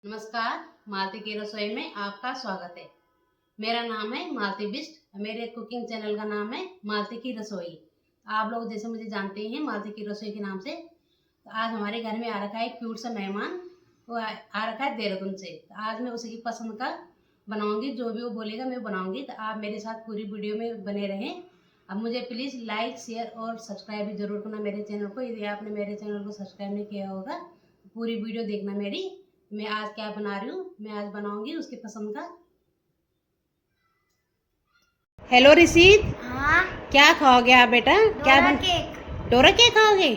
नमस्कार, मालती की रसोई में आपका स्वागत है। मेरा नाम है मालती बिष्ट। मेरे कुकिंग चैनल का नाम है मालती की रसोई। आप लोग जैसे मुझे जानते हैं मालती की रसोई के नाम से। तो आज हमारे घर में आ रखा है एक क्यूट सा मेहमान। वो आ रखा है देहरादून से। तो आज मैं उसी की पसंद का बनाऊंगी, जो भी वो बोलेगा मैं बनाऊंगी। तो आप मेरे साथ पूरी वीडियो में बने रहें। अब मुझे प्लीज़ लाइक, शेयर और सब्सक्राइब भी जरूर करना मेरे चैनल को। यदि आपने मेरे चैनल को सब्सक्राइब नहीं किया होगा तो पूरी वीडियो देखना मेरी। मैं आज क्या बना रही हूँ, मैं आज बनाऊंगी उसकी पसंद का। हेलो ऋषित, हाँ। क्या खाओगे आप बेटा? क्या बन केक। डोरा केक खाओगे?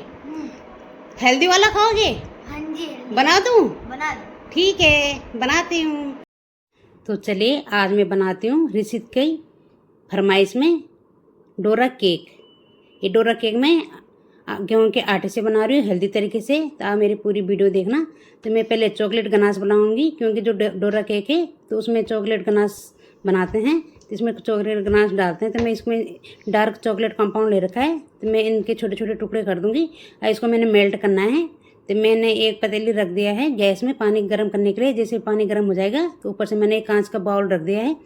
हेल्दी वाला खाओगे? हाँ जी। बना दूँ? बना दो। ठीक है, बनाती हूँ। तो चलिए आज मैं बनाती हूँ ऋषित की फरमाइश में डोरा केक। ये डोरा केक मैं गेहूं के आटे से बना रही हूँ हेल्दी तरीके से। तो आप मेरी पूरी वीडियो देखना। तो मैं पहले चॉकलेट गनाश बनाऊंगी, क्योंकि जो डोरा केक है तो उसमें चॉकलेट गनाश बनाते हैं। तो इसमें चॉकलेट गनाश डालते हैं। तो मैं इसमें डार्क चॉकलेट कंपाउंड ले रखा है। तो मैं इनके छोटे छोटे टुकड़े कर दूंगी और इसको मैंने मेल्ट करना है। तो मैंने एक पतीली रख दिया है गैस में पानी गर्म करने के लिए। जैसे पानी गर्म हो जाएगा तो ऊपर से मैंने एक कांच का बाउल रख दिया है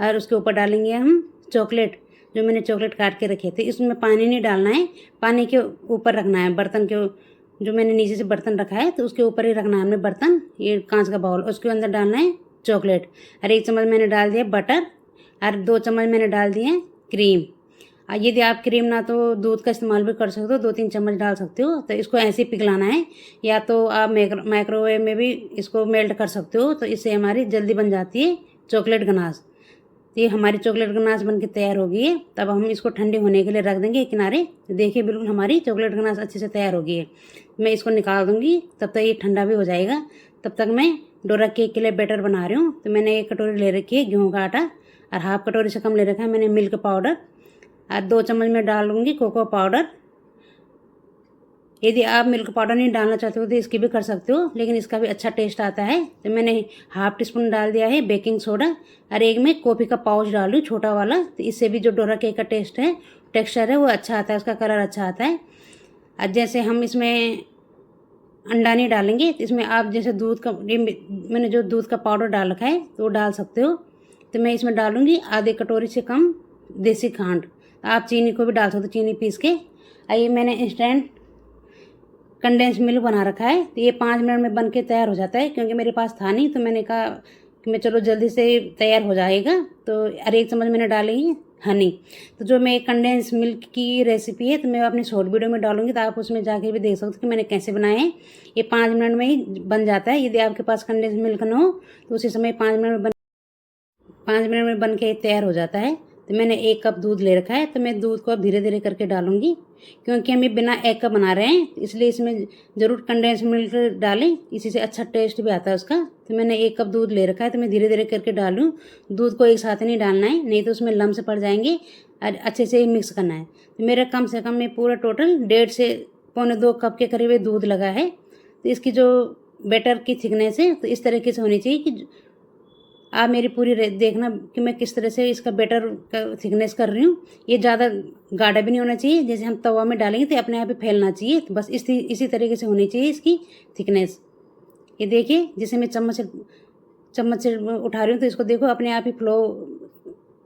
और उसके ऊपर डालेंगे हम चॉकलेट। जो मैंने चॉकलेट काट के रखे थे, इसमें पानी नहीं डालना है, पानी के ऊपर रखना है बर्तन के। जो मैंने नीचे से बर्तन रखा है तो उसके ऊपर ही रखना है हमने बर्तन, ये कांच का बाउल। उसके अंदर डालना है चॉकलेट। और 1 चम्मच मैंने डाल दिया बटर और 2 चम्मच मैंने डाल दिए क्रीम। और यदि आप क्रीम ना तो दूध का इस्तेमाल भी कर सकते हो, 2-3 चम्मच डाल सकते हो। तो इसको ऐसे ही पिघलाना है, या तो आप माइक्रोवेव में भी इसको मेल्ट कर सकते हो। तो इससे हमारी जल्दी बन जाती है चॉकलेट गनाश। तो ये हमारी चॉकलेट गनाश बन के तैयार हो गई है। तब हम इसको ठंडे होने के लिए रख देंगे किनारे। तो देखिए बिल्कुल हमारी चॉकलेट गनाश अच्छे से तैयार हो गई है। मैं इसको निकाल दूंगी, तब तक ये ठंडा भी हो जाएगा। तब तक मैं डोरा केक के लिए बैटर बना रही हूँ। तो मैंने 1 कटोरी ले रखी है गेहूँ का आटा और हाफ कटोरी से कम ले रखा है मैंने मिल्क पाउडर। और 2 चम्मच में डालूंगी कोको पाउडर। यदि आप मिल्क पाउडर नहीं डालना चाहते हो तो इसकी भी कर सकते हो, लेकिन इसका भी अच्छा टेस्ट आता है। तो मैंने हाफ टी स्पून डाल दिया है बेकिंग सोडा और एक में कॉफ़ी का पाउच डाल रही हूँ छोटा वाला। तो इससे भी जो डोरा केक का टेक्सचर है वो अच्छा आता है, उसका कलर अच्छा आता है। और जैसे हम इसमें अंडा नहीं डालेंगे तो इसमें आप जैसे दूध का, मैंने जो दूध का पाउडर डाल रखा है तो वो डाल सकते हो। तो मैं इसमें डालूंगी आधे कटोरी से कम देसी खांड। आप चीनी को भी डाल सकते हो, चीनी पीस के। ये मैंने इंस्टेंट कंडेंस मिल्क बना रखा है। तो ये 5 मिनट में बन के तैयार हो जाता है, क्योंकि मेरे पास था नहीं तो मैंने कहा कि मैं चलो जल्दी से तैयार हो जाएगा। तो 1 चम्मच मैंने डालेंगी हनी। तो जो मैं कंडेंस मिल्क की रेसिपी है तो मैं अपनी शॉर्ट वीडियो में डालूंगी, तो आप उसमें जाके भी देख सकते हो कि मैंने कैसे बनाए हैं। ये 5 मिनट में ही बन जाता है। यदि आपके पास कंडेंस मिल्क ना हो तो उसी समय 5 मिनट में बन के तैयार हो जाता है। तो मैंने 1 कप दूध ले रखा है। तो मैं दूध को अब धीरे धीरे करके डालूंगी, क्योंकि हम ये बिना एग का बना रहे हैं, इसलिए इसमें ज़रूर कंडेंस मिल्क डालें, इसी से अच्छा टेस्ट भी आता है उसका। तो मैंने 1 कप दूध ले रखा है। तो मैं धीरे धीरे करके डालूँ। दूध को एक साथ नहीं डालना है, नहीं तो उसमें लम्स पड़ जाएंगे और अच्छे से ही मिक्स करना है। तो मेरा कम से कम में पूरा टोटल 1.5 से पौने 2 कप के करीब दूध लगा है। तो इसकी जो बैटर की थिकनेस है तो इस तरीके से होनी चाहिए कि आप मेरी पूरी देखना कि मैं किस तरह से इसका बैटर का थिकनेस कर रही हूँ। ये ज़्यादा गाढ़ा भी नहीं होना चाहिए, जैसे हम तवा में डालेंगे तो अपने आप ही फैलना चाहिए। तो बस इसी तरीके से होनी चाहिए इसकी थिकनेस। ये देखिए जैसे मैं चम्मच से उठा रही हूँ तो इसको देखो अपने आप ही फ्लो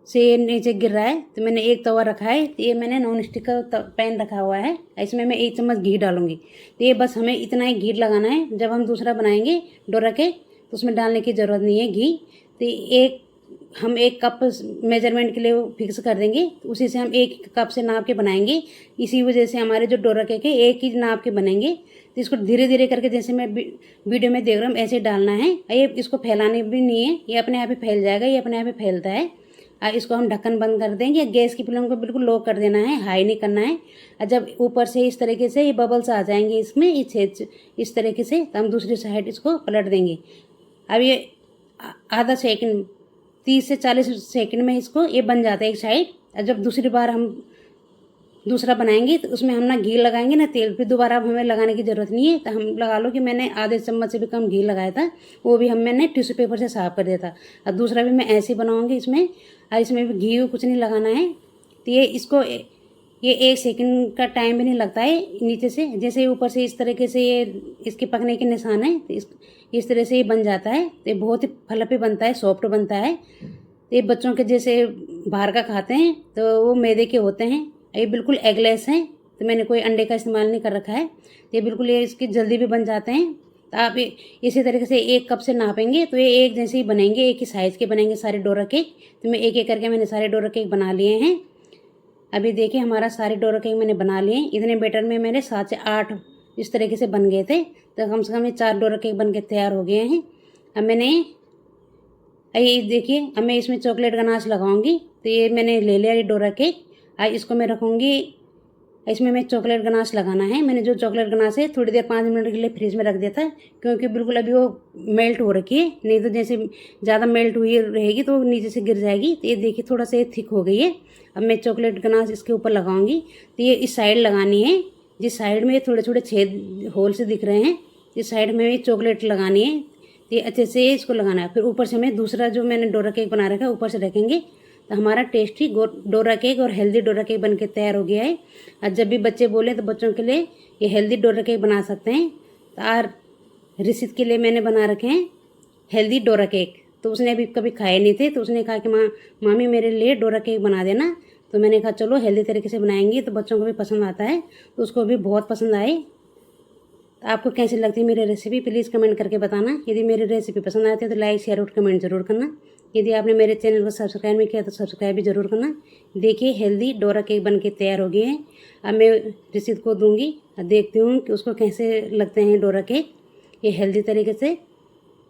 से नीचे गिर रहा है। तो मैंने एक तवा रखा है। तो ये मैंने नॉन स्टिक का पैन रखा हुआ है, इसमें मैं 1 चम्मच घी डालूंगी। तो ये बस हमें इतना ही घी लगाना है। जब हम दूसरा बनाएंगे डोरा के तो उसमें डालने की ज़रूरत नहीं है घी। तो हम 1 कप मेजरमेंट के लिए वो फिक्स कर देंगे, तो उसी से हम 1 कप से नाप के बनाएंगे। इसी वजह से हमारे जो डोरा केक है 1 ही नाप के बनेंगे। तो इसको धीरे धीरे करके जैसे मैं वीडियो में देख रहा हूँ ऐसे डालना है। ये इसको फैलाने भी नहीं है, ये अपने आप ही फैल जाएगा, ये अपने आप ही फैलता है। इसको हम ढक्कन बंद कर देंगे। गैस की फ्लेम को बिल्कुल लो कर देना है, हाई नहीं करना है। और जब ऊपर से इस तरीके से ये बबल्स आ जाएंगे इसमें, ये छेद इस तरीके से, तो हम दूसरी साइड इसको पलट देंगे। अब ये आधा सेकंड 30 से 40 सेकंड में इसको ये बन जाता है एक साइड। और जब दूसरी बार हम दूसरा बनाएंगे तो उसमें हम ना घी लगाएंगे ना तेल, फिर दोबारा अब हमें लगाने की ज़रूरत नहीं है। तो हम लगा लो कि मैंने आधे चम्मच से भी कम घी लगाया था, वो भी मैंने टिश्यू पेपर से साफ कर दिया था। और दूसरा भी मैं ऐसे ही बनाऊंगी इसमें, और इसमें भी घी कुछ नहीं लगाना है। तो ये इसको ये 1 सेकंड का टाइम भी नहीं लगता है नीचे से। जैसे ऊपर से इस तरीके से ये इसके पकने के निशान है, तो इस तरह से ये बन जाता है। तो ये बहुत ही फ्लफी बनता है, सॉफ्ट बनता है। तो ये बच्चों के जैसे बाहर का खाते हैं तो वो मैदे के होते हैं, ये बिल्कुल एगलेस हैं। तो मैंने कोई अंडे का इस्तेमाल नहीं कर रखा है। ये बिल्कुल ये इसकी जल्दी भी बन जाते हैं। तो आप इसी तरीके से 1 कप से नापेंगे तो ये एक जैसे ही बनेंगे, एक ही साइज़ के बनेंगे सारे डोरा केक। तो मैं एक एक करके मैंने सारे डोरा केक बना लिए हैं। अभी देखिए हमारा सारे डोरा केक मैंने बना लिए। इतने बैटर में मेरे 7 से 8 इस तरीके से बन गए थे। तो कम से कम ये 4 डोरा केक बन के तैयार हो गए हैं। अब मैंने ये देखिए, अब मैं इसमें चॉकलेट गनाश लगाऊंगी। तो ये मैंने ले लिया ये डोरा केक। आज इसको मैं रखूँगी, इसमें मैं चॉकलेट गनाश लगाना है। मैंने जो चॉकलेट गनाश है थोड़ी देर 5 मिनट के लिए फ्रिज में रख दिया था, क्योंकि बिल्कुल अभी वो मेल्ट हो रखी है। नहीं तो जैसे ज़्यादा मेल्ट हुई रहेगी तो नीचे से गिर जाएगी। तो ये देखिए थोड़ा सा ये थिक हो गई है। अब मैं चॉकलेट गनाश इसके ऊपर लगाऊंगी। तो ये इस साइड लगानी है, जिस साइड में ये थोड़े थोड़े छेद होल से दिख रहे हैं, इस साइड में ये चॉकलेट लगानी है। तो ये अच्छे से इसको लगाना है। फिर ऊपर से मैं दूसरा जो मैंने डोरा केक बना रखा है ऊपर से रखेंगे। तो हमारा टेस्टी डोरा केक और हेल्दी डोरा केक बन के तैयार हो गया है। और जब भी बच्चे बोले तो बच्चों के लिए ये हेल्दी डोरा केक बना सकते हैं। तो और रिसित के लिए मैंने बना रखे हैं हेल्दी डोरा केक। तो उसने अभी कभी खाए नहीं थे, तो उसने कहा कि मामी मेरे लिए डोरा केक बना देना। तो मैंने कहा चलो हेल्दी तरीके से बनाएंगे तो बच्चों को भी पसंद आता है। तो उसको भी बहुत पसंद आए। तो आपको कैसी लगती है मेरी रेसिपी प्लीज़ कमेंट करके बताना। यदि मेरी रेसिपी पसंद आती है तो लाइक शेयर और कमेंट जरूर करना। यदि आपने मेरे चैनल को सब्सक्राइब नहीं किया तो सब्सक्राइब भी ज़रूर करना। देखिए हेल्दी डोरा केक बन के तैयार हो गए हैं। अब मैं रिसित को दूंगी और देखती हूँ कि उसको कैसे लगते हैं डोरा केक। ये हेल्दी तरीके से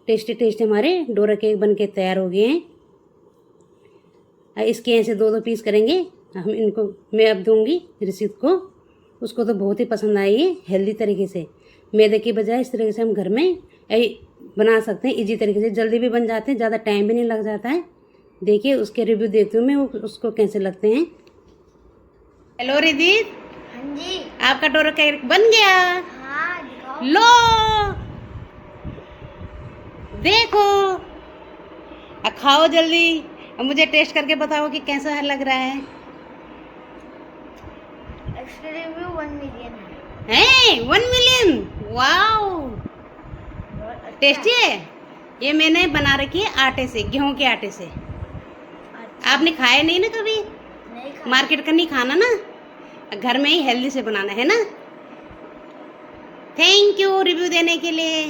टेस्टी हमारे डोरा केक बन के तैयार हो गए हैं। इसके ऐसे 2-2 पीस करेंगे हम इनको। मैं अब दूंगी रिसित को, उसको तो बहुत ही पसंद आई है। हेल्दी तरीके से मैदे की बजाय इस तरीके से हम घर में बना सकते हैं। इजी तरीके से जल्दी भी बन जाते हैं, ज़्यादा टाइम भी नहीं लग जाता है। देखिए उसके रिव्यू देखती हूँ मैं उसको कैसे लगते हैं। हेलो रिदित। हाँ जी। आपका डोरा केक बन गया। हाँ दिखाओ। लो देखो, अब खाओ जल्दी। अब मुझे टेस्ट करके बताओ कि कैसा लग रहा है। इसका रिव्यू 1 मिलियन है। 1 मिलियन, वाओ टेस्टी है। ये मैंने बना रखी है आटे से, गेहूं के आटे से। अच्छा। आपने खाया नहीं ना कभी? नहीं खा। मार्केट का नहीं खाना ना, घर में ही हेल्दी से बनाना है ना। थैंक यू रिव्यू देने के लिए।